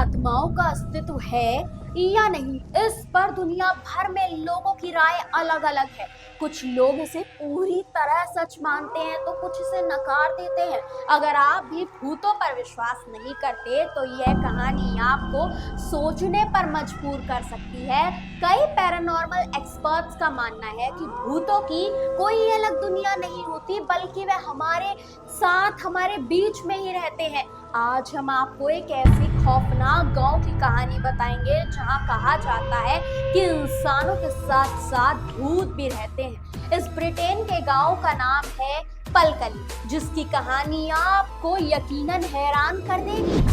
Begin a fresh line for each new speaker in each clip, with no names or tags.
आत्माओं का अस्तित्व है या नहीं, इस पर दुनिया भर में लोगों की राय अलग अलग है। कुछ लोग इसे पूरी तरह सच मानते हैं तो कुछ इसे नकार देते हैं। अगर आप भी भूतों पर विश्वास नहीं करते तो यह कहानी आपको सोचने पर मजबूर कर सकती है। कई पैरानॉर्मल एक्सपर्ट्स का मानना है कि भूतों की कोई अलग दुनिया नहीं होती, बल्कि वे हमारे साथ हमारे बीच में ही रहते हैं। आज हम आपको एक ऐसी खौफनाक गांव की कहानी बताएंगे जहां कहा जाता है कि इंसानों के साथ साथ भूत भी रहते हैं। इस ब्रिटेन के गांव का नाम है पलकली, जिसकी कहानी आपको यकीनन हैरान कर देगी।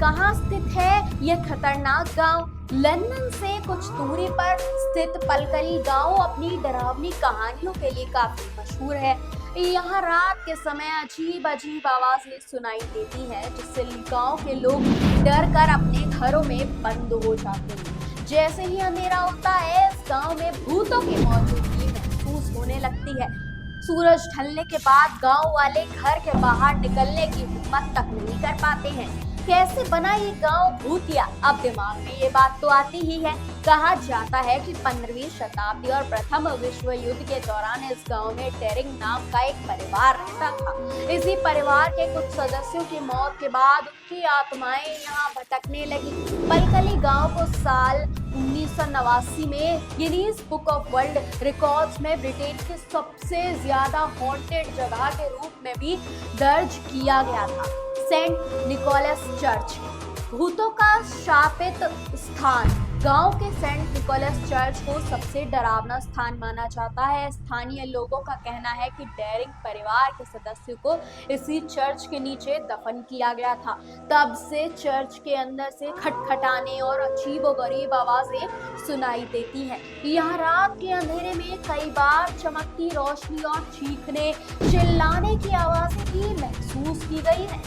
कहाँ स्थित है यह खतरनाक गांव? लंदन से कुछ दूरी पर स्थित पलकली गांव अपनी डरावनी कहानियों के लिए काफी मशहूर है। यहाँ रात के समय अजीब अजीब आवाजें सुनाई देती हैं, जिससे गांव के लोग डर कर अपने घरों में बंद हो जाते हैं। जैसे ही अंधेरा होता है, इस गांव में भूतों की मौजूदगी महसूस होने लगती है। सूरज ढलने के बाद गांव वाले घर के बाहर निकलने की हिम्मत तक नहीं कर पाते हैं। कैसे बना ये गांव भूतिया? अब दिमाग में ये बात तो आती ही है। कहा जाता है कि 15वीं शताब्दी और प्रथम विश्व युद्ध के दौरान इस गांव में डेरिंग नाम का एक परिवार रहता था। इसी परिवार के कुछ सदस्यों की मौत के बाद उनकी आत्माएं यहाँ भटकने लगी। पलकली गांव को साल 1989 में Guinness book of world records में ब्रिटेन की सबसे ज्यादा हॉन्टेड जगह के रूप में भी दर्ज किया गया था। सेंट निकोलस चर्च, भूतों का शापित स्थान। गांव के सेंट निकोलस चर्च को सबसे डरावना स्थान माना जाता है। स्थानीय लोगों का कहना है कि डेरिंग परिवार के सदस्यों को इसी चर्च के नीचे दफन किया गया था। तब से चर्च के अंदर से खटखटाने और अजीबोगरीब आवाजें सुनाई देती हैं। यहाँ रात के अंधेरे में कई बार चमकती रोशनी और चीखने चिल्लाने की आवाजें भी महसूस की गई हैं।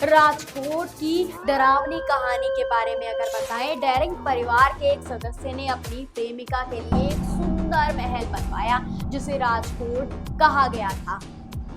राजकोट की डरावनी कहानी के बारे में अगर बताएं, डेरिंग परिवार के एक सदस्य ने अपनी प्रेमिका के लिए एक सुंदर महल बनवाया, जिसे राजकोट कहा गया था।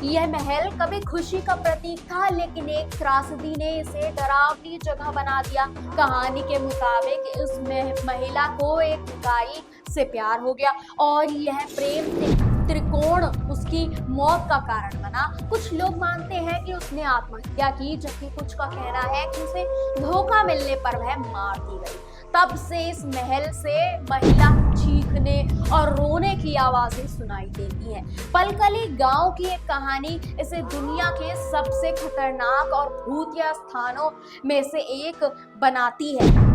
यह महल कभी खुशी का प्रतीक था, लेकिन एक त्रासदी ने इसे डरावनी जगह बना दिया। कहानी के मुताबिक इस महिला को एक भिखारी से प्यार हो गया और यह प्रेम त्रिकोण उसकी मौत का कारण बना। कुछ लोग मानते हैं कि उसने आत्महत्या की, जबकि कुछ का कहना है कि उसे धोखा मिलने पर वह मार दी गई। तब से इस महल से महिला चीखने और रोने की आवाजें सुनाई देती हैं। पलकली गांव की एक कहानी इसे दुनिया के सबसे खतरनाक और भूतिया स्थानों में से एक बनाती है।